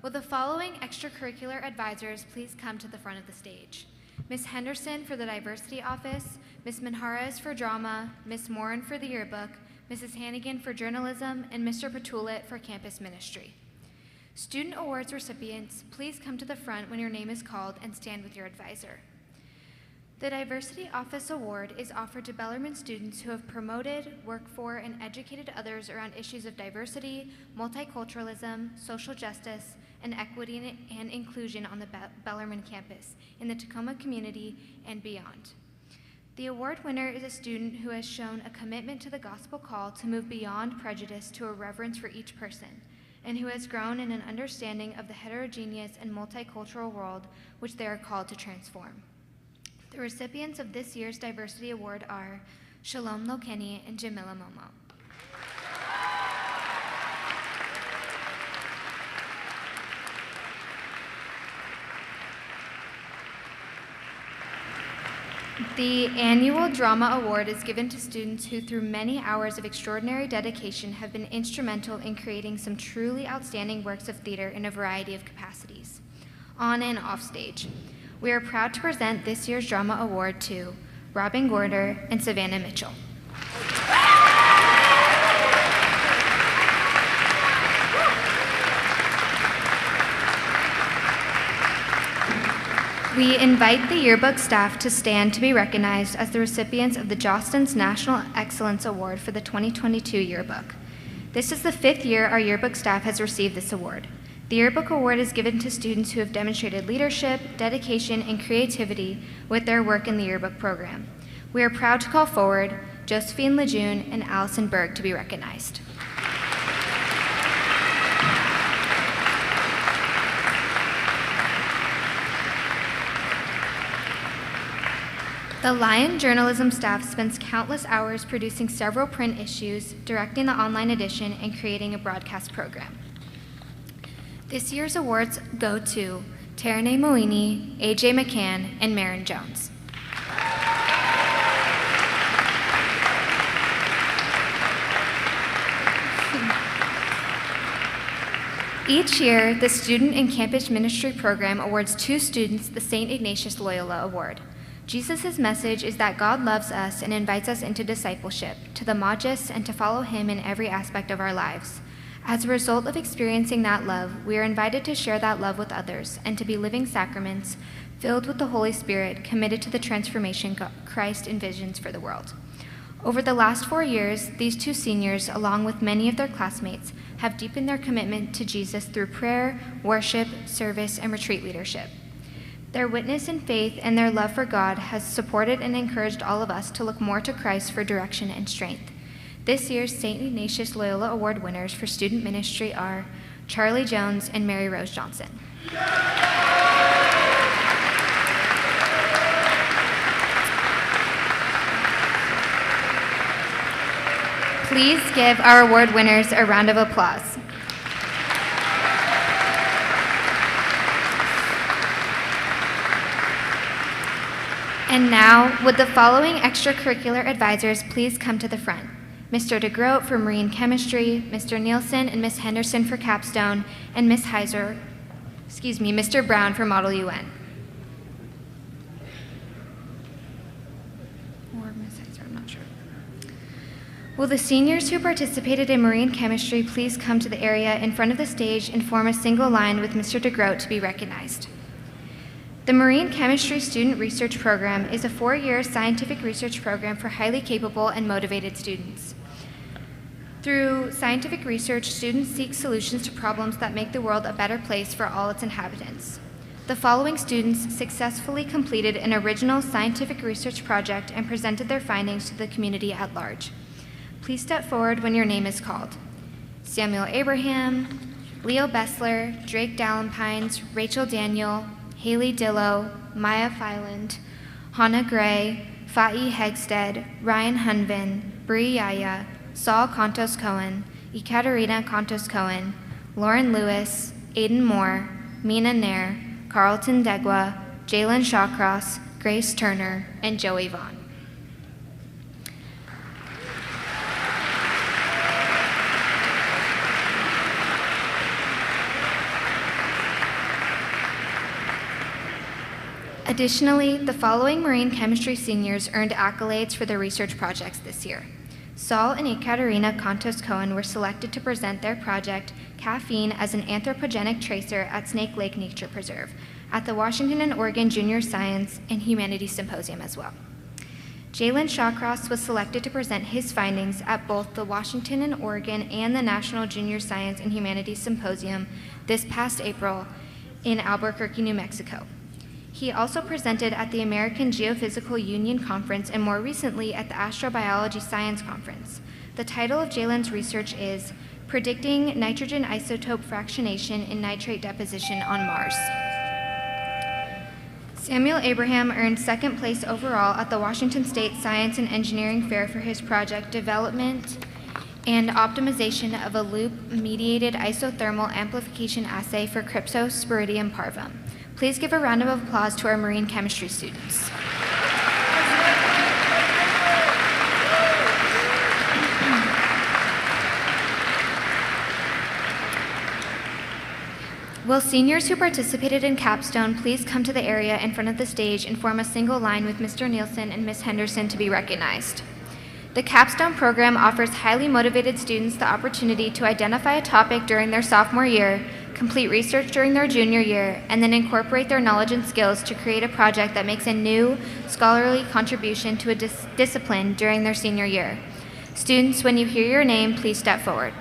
Speaker 5: Will the following extracurricular advisors please come to the front of the stage? Ms. Henderson for the Diversity Office, Ms. Manjarez for Drama, Ms. Morin for the Yearbook, Mrs. Hannigan for Journalism, and Mr. Patulit for Campus Ministry. Student awards recipients, please come to the front when your name is called and stand with your advisor. The Diversity Office Award is offered to Bellarmine students who have promoted, worked for, and educated others around issues of diversity, multiculturalism, social justice, and equity and inclusion on the Bellarmine campus, in the Tacoma community, and beyond. The award winner is a student who has shown a commitment to the gospel call to move beyond prejudice to a reverence for each person, and who has grown in an understanding of the heterogeneous and multicultural world which they are called to transform. The recipients of this year's Diversity Award are Shalom Lokeni and Jamila Momo. The annual Drama Award is given to students who, through many hours of extraordinary dedication, have been instrumental in creating some truly outstanding works of theater in a variety of capacities, on and off stage. We are proud to present this year's Drama Award to Robin Gorder and Savannah Mitchell. We invite the yearbook staff to stand to be recognized as the recipients of the Jostens National Excellence Award for the 2022 yearbook. This is the 5th year our yearbook staff has received this award. The Yearbook Award is given to students who have demonstrated leadership, dedication, and creativity with their work in the yearbook program. We are proud to call forward Josephine Lejeune and Allison Berg to be recognized. The Lion journalism staff spends countless hours producing several print issues, directing the online edition, and creating a broadcast program. This year's awards go to Taranay Moini, AJ McCann, and Marin Jones. Each year, the Student and Campus Ministry Program awards 2 students the St. Ignatius Loyola Award. Jesus' message is that God loves us and invites us into discipleship, to the Majus, and to follow him in every aspect of our lives. As a result of experiencing that love, we are invited to share that love with others and to be living sacraments filled with the Holy Spirit, committed to the transformation Christ envisions for the world. Over the last 4 years, these 2 seniors, along with many of their classmates, have deepened their commitment to Jesus through prayer, worship, service, and retreat leadership. Their witness and faith and their love for God has supported and encouraged all of us to look more to Christ for direction and strength. This year's St. Ignatius Loyola Award winners for student ministry are Charlie Jones and Mary Rose Johnson. Please give our award winners a round of applause. And now, would the following extracurricular advisors please come to the front? Mr. DeGroat for Marine Chemistry, Mr. Nielsen and Ms. Henderson for Capstone, and Mr. Brown for Model UN. Or Ms. Heiser, I'm not sure. Will the seniors who participated in Marine Chemistry please come to the area in front of the stage and form a single line with Mr. DeGroat to be recognized? The Marine Chemistry Student Research Program is a 4-year scientific research program for highly capable and motivated students. Through scientific research, students seek solutions to problems that make the world a better place for all its inhabitants. The following students successfully completed an original scientific research project and presented their findings to the community at large. Please step forward when your name is called. Samuel Abraham, Leo Bessler, Drake Dallempines, Rachel Daniel, Haley Dillow, Maya Fyland, Hannah Gray, Fa'i Hegsted, Ryan Hunvin, Bree Yaya, Saul Contos Cohen, Ekaterina Contos Cohen, Lauren Lewis, Aiden Moore, Mina Nair, Carlton Degwa, Jalen Shawcross, Grace Turner, and Joey Vaughn. Additionally, the following marine chemistry seniors earned accolades for their research projects this year. Saul and Ekaterina Kontos-Cohen were selected to present their project, Caffeine as an Anthropogenic Tracer at Snake Lake Nature Preserve, at the Washington and Oregon Junior Science and Humanities Symposium as well. Jalen Shawcross was selected to present his findings at both the Washington and Oregon and the National Junior Science and Humanities Symposium this past April in Albuquerque, New Mexico. He also presented at the American Geophysical Union Conference and more recently at the Astrobiology Science Conference. The title of Jalen's research is Predicting Nitrogen Isotope Fractionation in Nitrate Deposition on Mars. Samuel Abraham earned second place overall at the Washington State Science and Engineering Fair for his project Development and Optimization of a Loop-Mediated Isothermal Amplification Assay for Cryptosporidium parvum. Please give a round of applause to our marine chemistry students. Will seniors who participated in Capstone please come to the area in front of the stage and form a single line with Mr. Nielsen and Ms. Henderson to be recognized? The Capstone program offers highly motivated students the opportunity to identify a topic during their sophomore year, complete research during their junior year, and then incorporate their knowledge and skills to create a project that makes a new scholarly contribution to a discipline during their senior year. Students, when you hear your name, please step forward.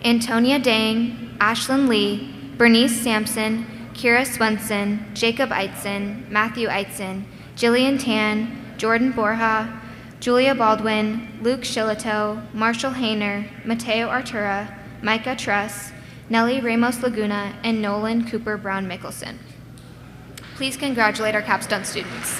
Speaker 5: Antonia Dang, Ashlyn Lee, Bernice Sampson, Kira Swenson, Jacob Eitzen, Matthew Eitzen, Jillian Tan, Jordan Borja, Julia Baldwin, Luke Shillito, Marshall Hayner, Mateo Artura, Micah Truss, Nellie Ramos Laguna, and Nolan Cooper Brown Mickelson. Please congratulate our Capstone students.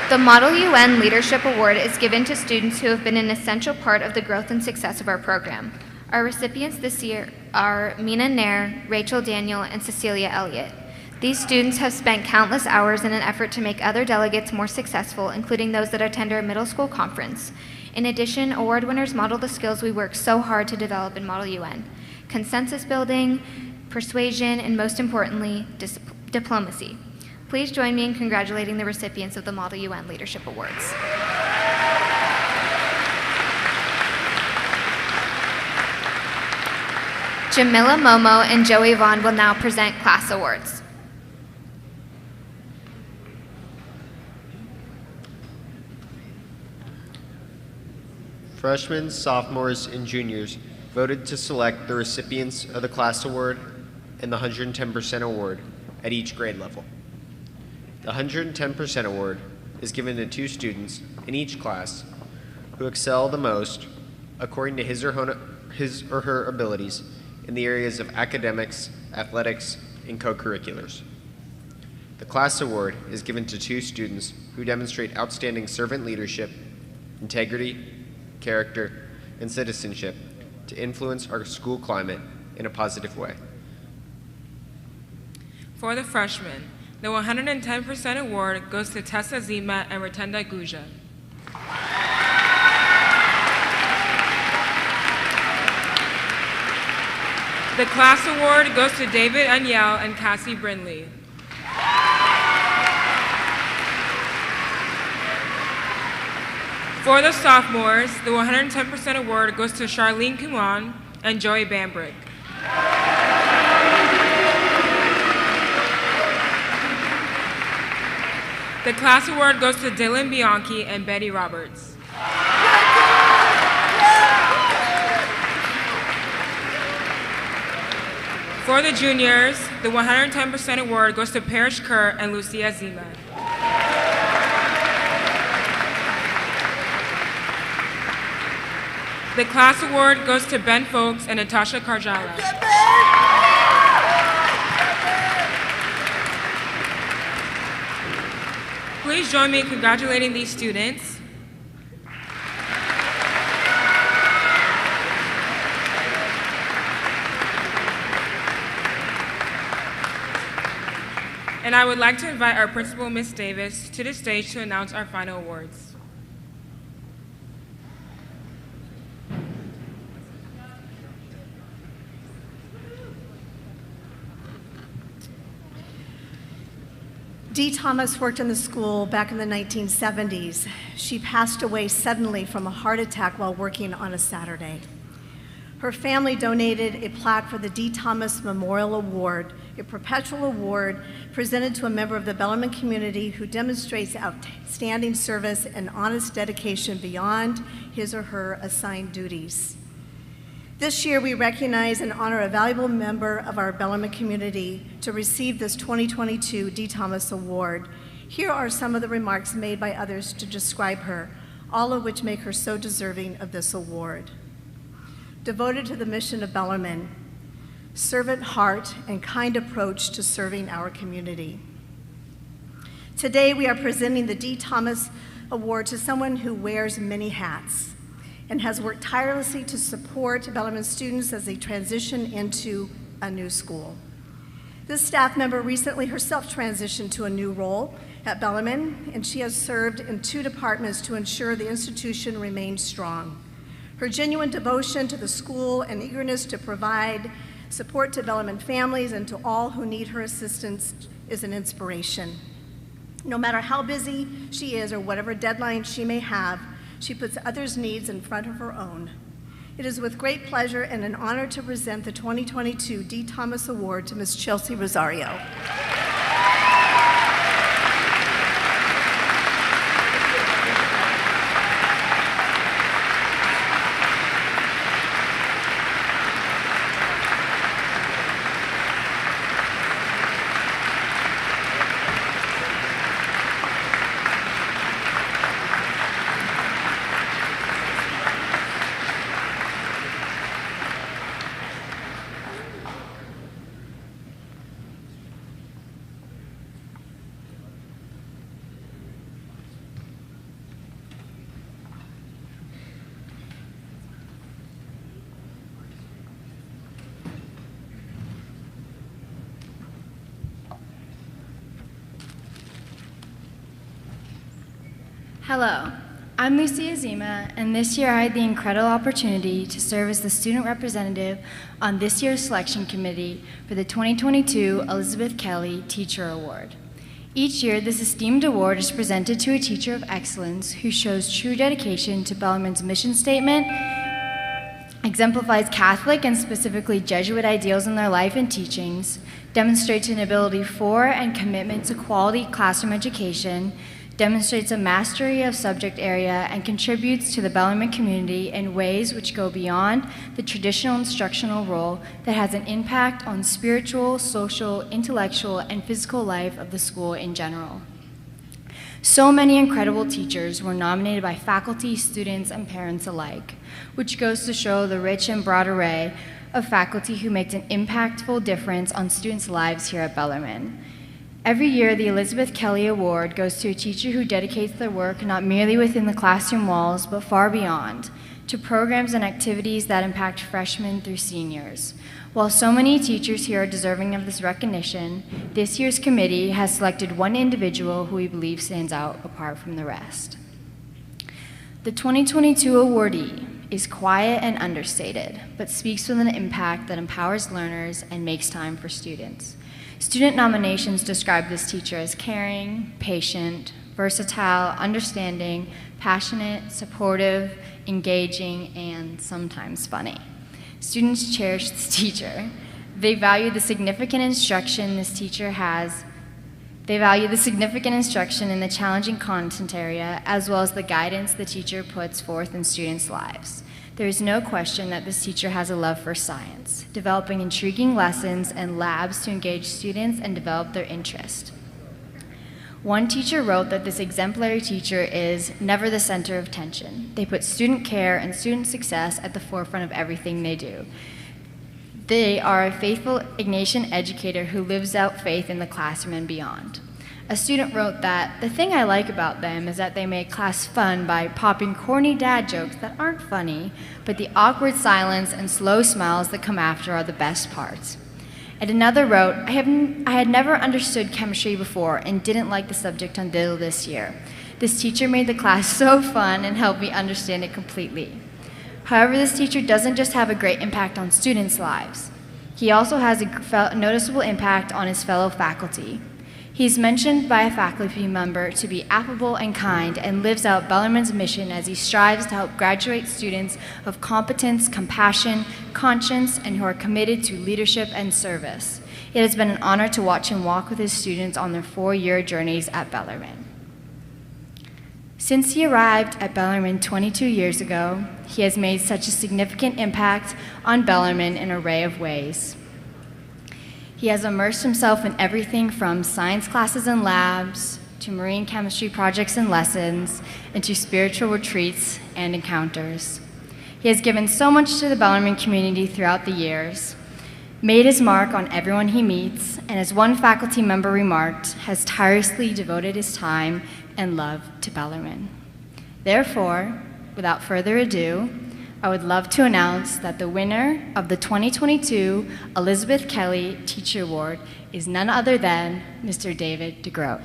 Speaker 5: The Model UN Leadership Award is given to students who have been an essential part of the growth and success of our program. Our recipients this year are Mina Nair, Rachel Daniel, and Cecilia Elliott. These students have spent countless hours in an effort to make other delegates more successful, including those that attend our middle school conference. In addition, award winners model the skills we work so hard to develop in Model UN: consensus building, persuasion, and most importantly, diplomacy. Please join me in congratulating the recipients of the Model UN Leadership Awards. Jamila Momo and Joey Vaughn will now present class awards.
Speaker 8: Freshmen, sophomores, and juniors voted to select the recipients of the class award and the 110% award at each grade level. The 110% award is given to 2 students in each class who excel the most according to his or her abilities in the areas of academics, athletics, and co-curriculars. The class award is given to 2 students who demonstrate outstanding servant leadership, integrity, character, and citizenship to influence our school climate in a positive way.
Speaker 2: For the freshmen, the 110% award goes to Tessa Zima and Ratenda Guja. The class award goes to David Aniel and Cassie Brindley. For the sophomores, the 110% award goes to Charlene Kumon and Joey Bambrick. The class award goes to Dylan Bianchi and Betty Roberts. For the juniors, the 110% award goes to Parrish Kerr and Lucia Zima. The class award goes to Ben Folks and Natasha Karjala. Please join me in congratulating these students. And I would like to invite our principal, Ms. Davis, to the stage to announce our final awards.
Speaker 1: Dee Thomas worked in the school back in the 1970s. She passed away suddenly from a heart attack while working on a Saturday. Her family donated a plaque for the Dee Thomas Memorial Award, a perpetual award presented to a member of the Bellarmine community who demonstrates outstanding service and honest dedication beyond his or her assigned duties. This year, we recognize and honor a valuable member of our Bellarmine community to receive this 2022 Dee Thomas Award. Here are some of the remarks made by others to describe her, all of which make her so deserving of this award. Devoted to the mission of Bellarmine, servant heart and kind approach to serving our community. Today, we are presenting the Dee Thomas Award to someone who wears many hats and has worked tirelessly to support Bellarmine students as they transition into a new school. This staff member recently herself transitioned to a new role at Bellarmine, and she has served in 2 departments to ensure the institution remains strong. Her genuine devotion to the school and eagerness to provide support to Bellarmine families and to all who need her assistance is an inspiration. No matter how busy she is or whatever deadline she may have, she puts others' needs in front of her own. It is with great pleasure and an honor to present the 2022 Dee Thomas Award to Ms. Chelsea Rosario.
Speaker 16: Hello, I'm Lucia Zima, and this year I had the incredible opportunity to serve as the student representative on this year's selection committee for the 2022 Elizabeth Kelly Teacher Award. Each year, this esteemed award is presented to a teacher of excellence who shows true dedication to Bellarmine's mission statement, exemplifies Catholic and specifically Jesuit ideals in their life and teachings, demonstrates an ability for and commitment to quality classroom education, demonstrates a mastery of subject area, and contributes to the Bellarmine community in ways which go beyond the traditional instructional role that has an impact on spiritual, social, intellectual, and physical life of the school in general. So many incredible teachers were nominated by faculty, students, and parents alike, which goes to show the rich and broad array of faculty who make an impactful difference on students' lives here at Bellarmine. Every year, the Elizabeth Kelly Award goes to a teacher who dedicates their work not merely within the classroom walls, but far beyond, to programs and activities that impact freshmen through seniors. While so many teachers here are deserving of this recognition, this year's committee has selected one individual who we believe stands out apart from the rest. The 2022 awardee is quiet and understated, but speaks with an impact that empowers learners and makes time for students. Student nominations describe this teacher as caring, patient, versatile, understanding, passionate, supportive, engaging, and sometimes funny. Students cherish this teacher. They value the significant instruction this teacher has. They value the significant instruction in the challenging content area, as well as the guidance the teacher puts forth in students' lives. There is no question that this teacher has a love for science, developing intriguing lessons and labs to engage students and develop their interest. One teacher wrote that this exemplary teacher is never the center of attention. They put student care and student success at the forefront of everything they do. They are a faithful Ignatian educator who lives out faith in the classroom and beyond. A student wrote that, "The thing I like about them is that they make class fun by popping corny dad jokes that aren't funny, but the awkward silence and slow smiles that come after are the best parts." And another wrote, I had never understood chemistry before and didn't like the subject until this year. This teacher made the class so fun and helped me understand it completely." However, this teacher doesn't just have a great impact on students' lives. He also has a noticeable impact on his fellow faculty. He's mentioned by a faculty member to be affable and kind and lives out Bellarmine's mission as he strives to help graduate students of competence, compassion, conscience, and who are committed to leadership and service. It has been an honor to watch him walk with his students on their 4-year journeys at Bellarmine. Since he arrived at Bellarmine 22 years ago, he has made such a significant impact on Bellarmine in an array of ways. He has immersed himself in everything from science classes and labs, to marine chemistry projects and lessons, and to spiritual retreats and encounters. He has given so much to the Bellarmine community throughout the years, made his mark on everyone he meets, and as one faculty member remarked, has tirelessly devoted his time and love to Bellarmine. Therefore, without further ado, I would love to announce that the winner of the 2022 Elizabeth Kelly Teacher Award is none other than Mr. David DeGroat.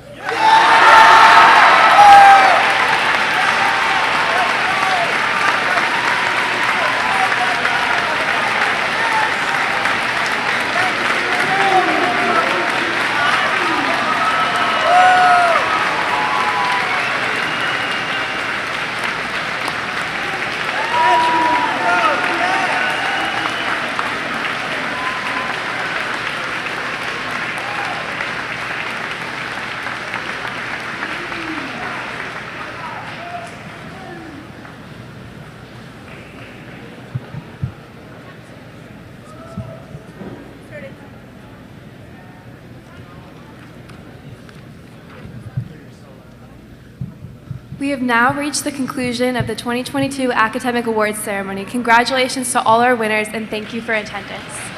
Speaker 3: We have now reached the conclusion of the 2022 Academic Awards Ceremony. Congratulations to all our winners and thank you for attendance.